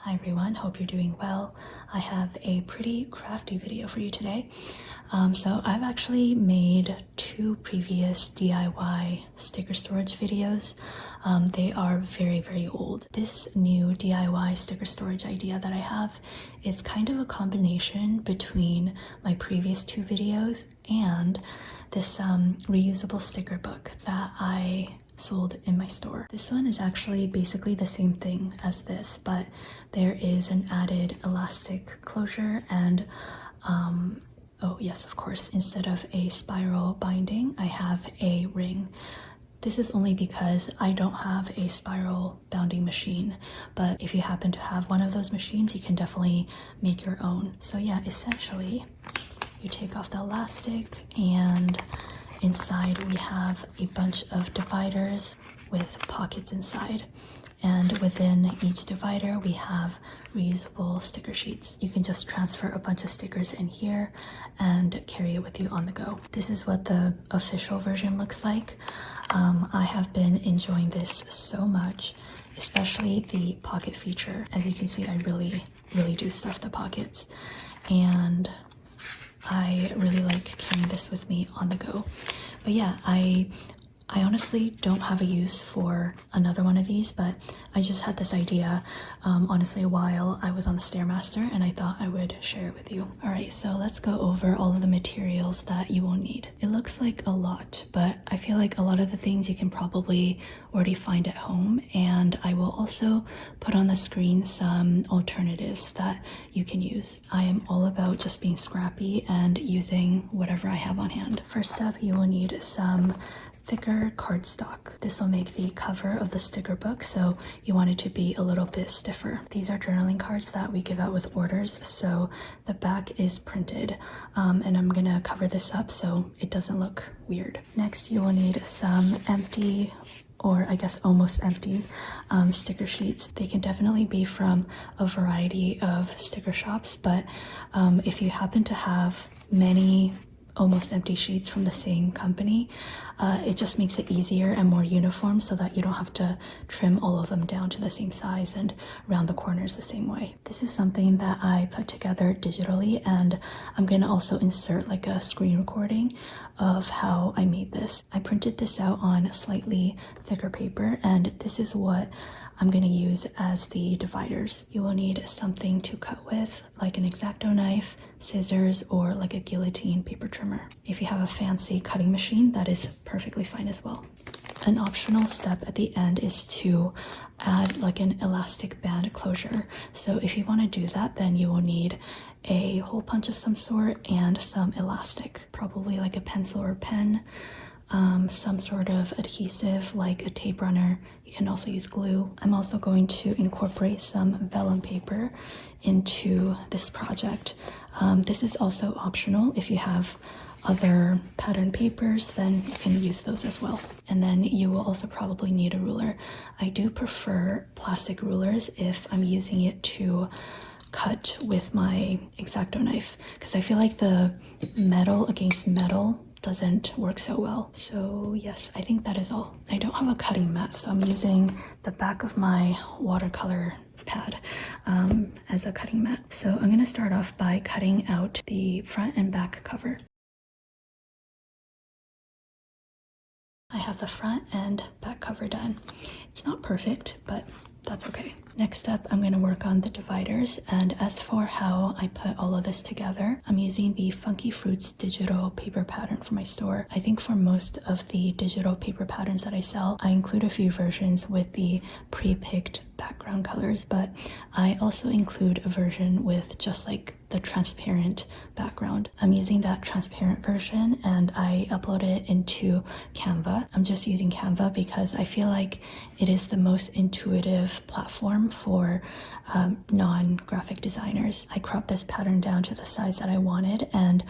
Hi everyone, hope you're doing well. I have a pretty crafty video for you today. So I've actually made two previous DIY sticker storage videos. They are very old. This new DIY sticker storage idea that I have is kind of a combination between my previous two videos and this reusable sticker book that I sold in my store. This one is actually basically the same thing as this, but there is an added elastic closure and oh yes, of course, instead of a spiral binding, I have a ring. This is only because I don't have a spiral bounding machine, but if you happen to have one of those machines, you can definitely make your own. So yeah, essentially, you take off the elastic and inside we have a bunch of dividers with pockets inside, and within each divider we have reusable sticker sheets. You can just transfer a bunch of stickers in here and carry it with you on the go. This is what the official version looks like. I have been enjoying this so much, especially the pocket feature. As you can see, I really do stuff the pockets, and I really like carrying this with me on the go. But yeah, I honestly don't have a use for another one of these, but I just had this idea honestly while I was on the Stairmaster, and I thought I would share it with you. Alright, so let's go over all of the materials that you will need. It looks like a lot, but I feel like a lot of the things you can probably already find at home, and I will also put on the screen some alternatives that you can use. I am all about just being scrappy and using whatever I have on hand. First up, you will need some thicker cardstock. This will make the cover of the sticker book, so you want it to be a little bit stiffer. These are journaling cards that we give out with orders, so the back is printed, and I'm gonna cover this up so it doesn't look weird. Next, you will need some empty, or I guess almost empty, sticker sheets. They can definitely be from a variety of sticker shops, but if you happen to have many almost empty sheets from the same company, it just makes it easier and more uniform so that you don't have to trim all of them down to the same size and round the corners the same way. This is something that I put together digitally, and I'm going to also insert like a screen recording of how I made this. I printed this out on slightly thicker paper, and this is what I'm going to use as the dividers. You will need something to cut with, like an X-Acto knife, scissors, or like a guillotine paper trimmer. If you have a fancy cutting machine, that is perfectly fine as well. An optional step at the end is to add like an elastic band closure. So if you want to do that, then you will need a hole punch of some sort and some elastic, probably like a pencil or pen, some sort of adhesive like a tape runner. You can also use glue. I'm also going to incorporate some vellum paper into this project. This is also optional. If you have other pattern papers, then you can use those as well. And then you will also probably need a ruler. I do prefer plastic rulers if I'm using it to cut with my X-Acto knife, because I feel like the metal against metal doesn't work so well. So yes, I think that is all. I don't have a cutting mat, so I'm using the back of my watercolor pad as a cutting mat. So I'm going to start off by cutting out the front and back cover. I have the front and back cover done. It's not perfect, but that's okay. Next up, I'm going to work on the dividers, and as for how I put all of this together, I'm using the Funky Fruits digital paper pattern from my store. I think for most of the digital paper patterns that I sell, I include a few versions with the pre-picked background colors, but I also include a version with just like the transparent background. I'm using that transparent version and I upload it into Canva. I'm just using Canva because I feel like it is the most intuitive platform for non-graphic designers. I cropped this pattern down to the size that I wanted, and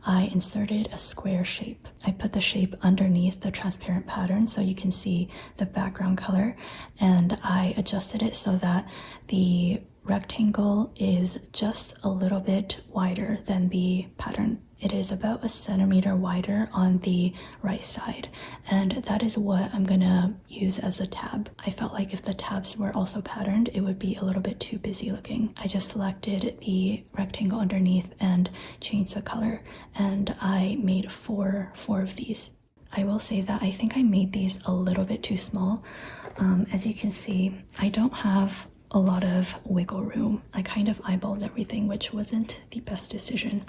I inserted a square shape. I put the shape underneath the transparent pattern so you can see the background color, and I adjusted it so that the rectangle is just a little bit wider than the pattern. It is about 1 centimeter wider on the right side, and that is what I'm gonna use as a tab. I felt like if the tabs were also patterned, it would be a little bit too busy looking. I just selected the rectangle underneath and changed the color, and I made four of these. I will say that I think I made these a little bit too small. As you can see, I don't have a lot of wiggle room. I kind of eyeballed everything, which wasn't the best decision,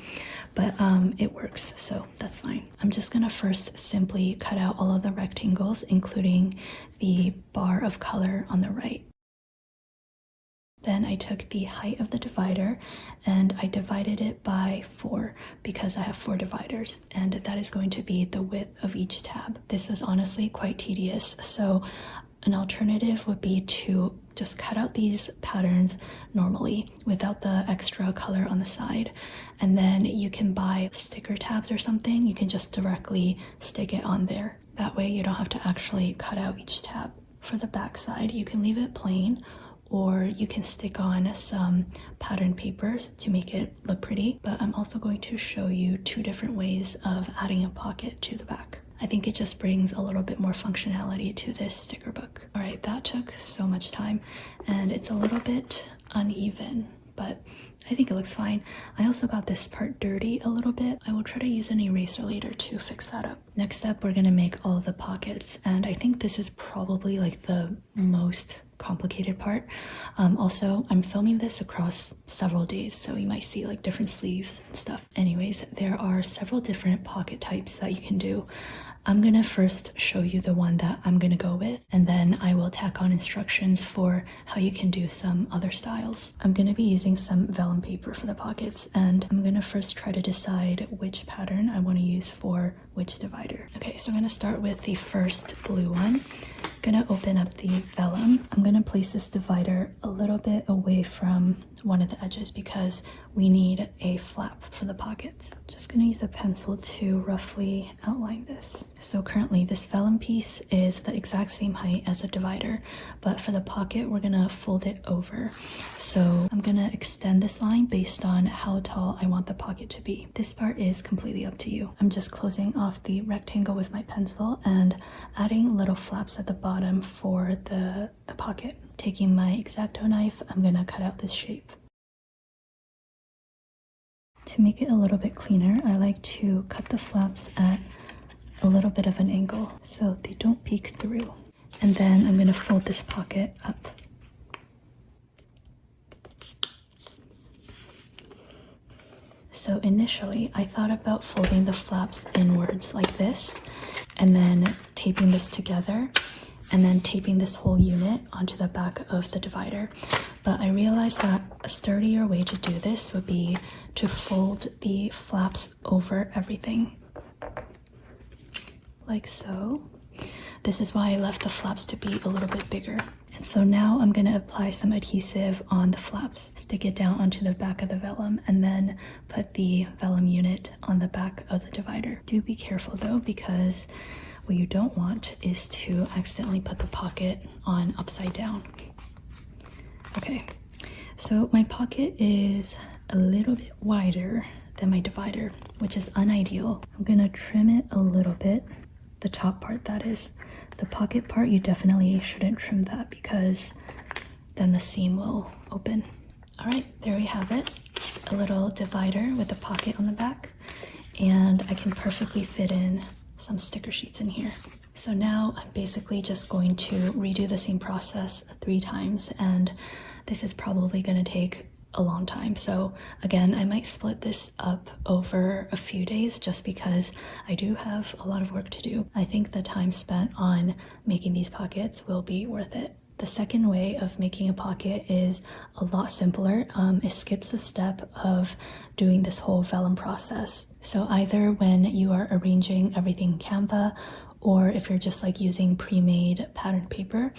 but it works, so that's fine. I'm just gonna first simply cut out all of the rectangles, including the bar of color on the right. Then I took the height of the divider and I divided it by 4 because I have 4 dividers, and that is going to be the width of each tab. This was honestly quite tedious, so an alternative would be to just cut out these patterns normally without the extra color on the side, and then you can buy sticker tabs or something. You can just directly stick it on there. That way you don't have to actually cut out each tab. For the back side, you can leave it plain, or you can stick on some pattern papers to make it look pretty, but I'm also going to show you 2 different ways of adding a pocket to the back. I think it just brings a little bit more functionality to this sticker book. All right, that took so much time, and it's a little bit uneven, but I think it looks fine. I also got this part dirty a little bit. I will try to use an eraser later to fix that up. Next up, we're gonna make all of the pockets, and I think this is probably like the most complicated part. Also, I'm filming this across several days, so you might see like different sleeves and stuff. Anyways, there are several different pocket types that you can do. I'm gonna first show you the one that I'm gonna go with, and then I will tack on instructions for how you can do some other styles. I'm gonna be using some vellum paper for the pockets, and I'm gonna first try to decide which pattern I want to use for which divider. Okay, so I'm gonna start with the first blue one. Gonna open up the vellum. I'm gonna place this divider a little bit away from one of the edges because we need a flap for the pockets. Just gonna use a pencil to roughly outline this. So currently this vellum piece is the exact same height as a divider, but for the pocket we're gonna fold it over. So I'm gonna extend this line based on how tall I want the pocket to be. This part is completely up to you. I'm just closing off the rectangle with my pencil and adding little flaps at the bottom for the pocket. Taking my X-Acto knife, I'm gonna cut out this shape. To make it a little bit cleaner, I like to cut the flaps at a little bit of an angle so they don't peek through. And then I'm gonna fold this pocket up. So initially, I thought about folding the flaps inwards like this, and then taping this together, and then taping this whole unit onto the back of the divider. But I realized that a sturdier way to do this would be to fold the flaps over everything, like so. This is why I left the flaps to be a little bit bigger. And so now I'm gonna apply some adhesive on the flaps, stick it down onto the back of the vellum, and then put the vellum unit on the back of the divider. Do be careful though, because what you don't want is to accidentally put the pocket on upside down. Okay, so my pocket is a little bit wider than my divider, which is unideal. I'm gonna trim it a little bit, the top part that is. The pocket part, you definitely shouldn't trim that because then the seam will open. All right, there we have it. A little divider with a pocket on the back, and I can perfectly fit in some sticker sheets in here. So now I'm basically just going to redo the same process 3 times, and this is probably gonna take a long time. So again, I might split this up over a few days just because I do have a lot of work to do. I think the time spent on making these pockets will be worth it. The second way of making a pocket is a lot simpler. It skips the step of doing this whole vellum process. So either when you are arranging everything in Canva, or if you're just like using pre-made pattern paper,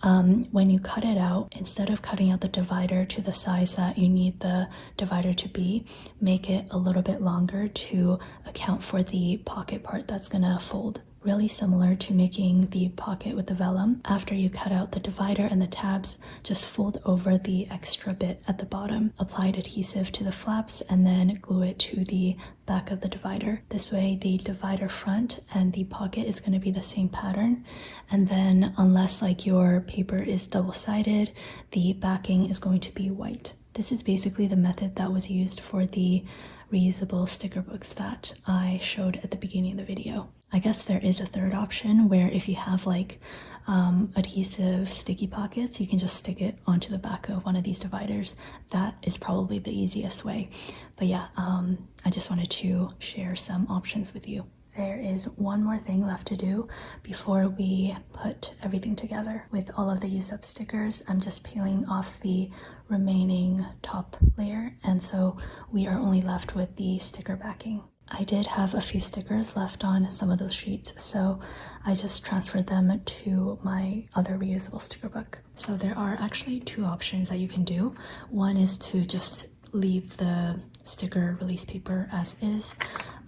when you cut it out, instead of cutting out the divider to the size that you need the divider to be, make it a little bit longer to account for the pocket part that's gonna fold. really similar to making the pocket with the vellum. After you cut out the divider and the tabs, just fold over the extra bit at the bottom, apply adhesive to the flaps, and then glue it to the back of the divider. This way the divider front and the pocket is going to be the same pattern, and then unless like your paper is double-sided, the backing is going to be white. This is basically the method that was used for the reusable sticker books that I showed at the beginning of the video. I guess there is a third option where if you have like adhesive sticky pockets, you can just stick it onto the back of one of these dividers. That is probably the easiest way. But yeah, I just wanted to share some options with you. There is one more thing left to do before we put everything together. With all of the used up stickers, I'm just peeling off the remaining top layer, and so we are only left with the sticker backing. I did have a few stickers left on some of those sheets, so I just transferred them to my other reusable sticker book. So there are actually two options that you can do. One is to just leave the sticker release paper as is.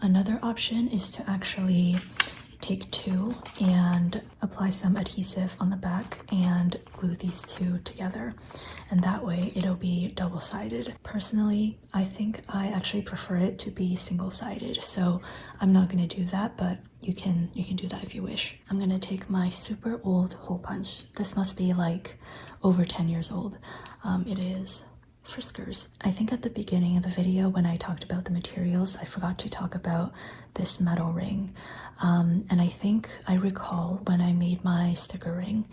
Another option is to actually take two and apply some adhesive on the back and glue these two together, and that way it'll be double-sided. Personally, I think I actually prefer it to be single-sided, so I'm not going to do that, but you can do that if you wish. I'm going to take my super old hole punch. This must be like over 10 years old. It is Friskers. I think at the beginning of the video when I talked about the materials, I forgot to talk about this metal ring. And I think I recall when I made my sticker ring,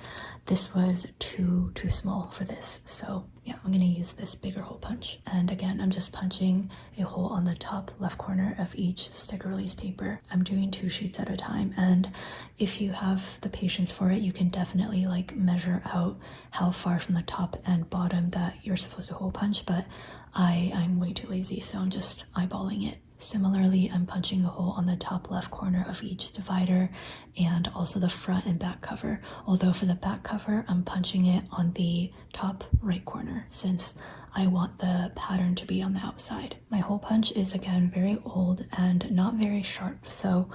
this was too small for this. So yeah, I'm gonna use this bigger hole punch. And again, I'm just punching a hole on the top left corner of each sticker release paper. I'm doing 2 sheets at a time, and if you have the patience for it, you can definitely like measure out how far from the top and bottom that you're supposed to hole punch, but I'm way too lazy, so I'm just eyeballing it. Similarly, I'm punching a hole on the top left corner of each divider and also the front and back cover. Although for the back cover, I'm punching it on the top right corner since I want the pattern to be on the outside. My hole punch is again very old and not very sharp, so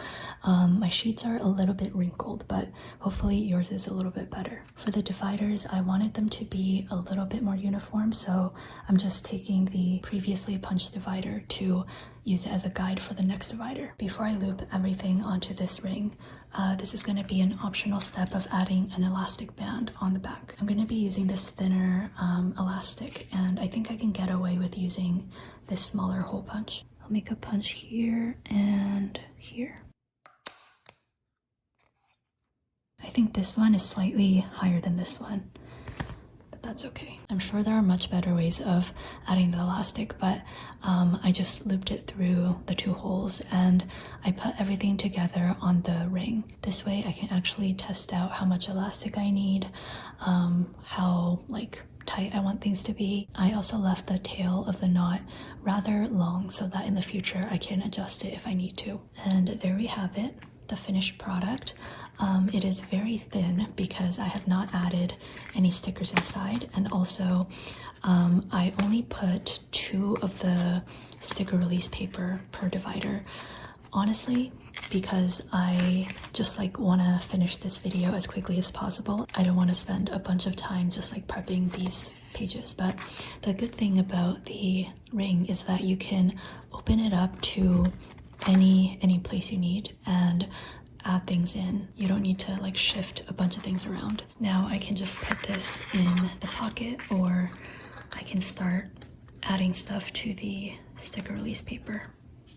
my sheets are a little bit wrinkled, but hopefully yours is a little bit better. For the dividers, I wanted them to be a little bit more uniform, so I'm just taking the previously punched divider to use it as a guide for the next divider. Before I loop everything onto this ring, this is going to be an optional step of adding an elastic band on the back. I'm going to be using this thinner elastic, and I think I can get away with using this smaller hole punch. I'll make a punch here and here. I think this one is slightly higher than this one, but that's okay. I'm sure there are much better ways of adding the elastic, but I just looped it through the 2 holes and I put everything together on the ring. This way I can actually test out how much elastic I need, how like tight I want things to be. I also left the tail of the knot rather long so that in the future I can adjust it if I need to. And there we have it, the finished product. It is very thin because I have not added any stickers inside, and also I only put 2 of the sticker release paper per divider, honestly, because I just like want to finish this video as quickly as possible. I don't want to spend a bunch of time just like prepping these pages, but the good thing about the ring is that you can open it up to any place you need and add things in. You don't need to like shift a bunch of things around. Now I can just put this in the pocket, or I can start adding stuff to the sticker release paper.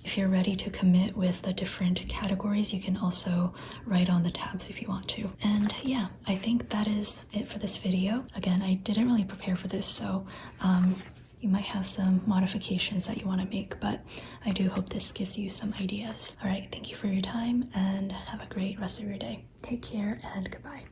If you're ready to commit with the different categories, you can also write on the tabs if you want to. And yeah, I think that is it for this video. Again, I didn't really prepare for this, so you might have some modifications that you want to make, but I do hope this gives you some ideas. All right, thank you for your time and have a great rest of your day. Take care and goodbye.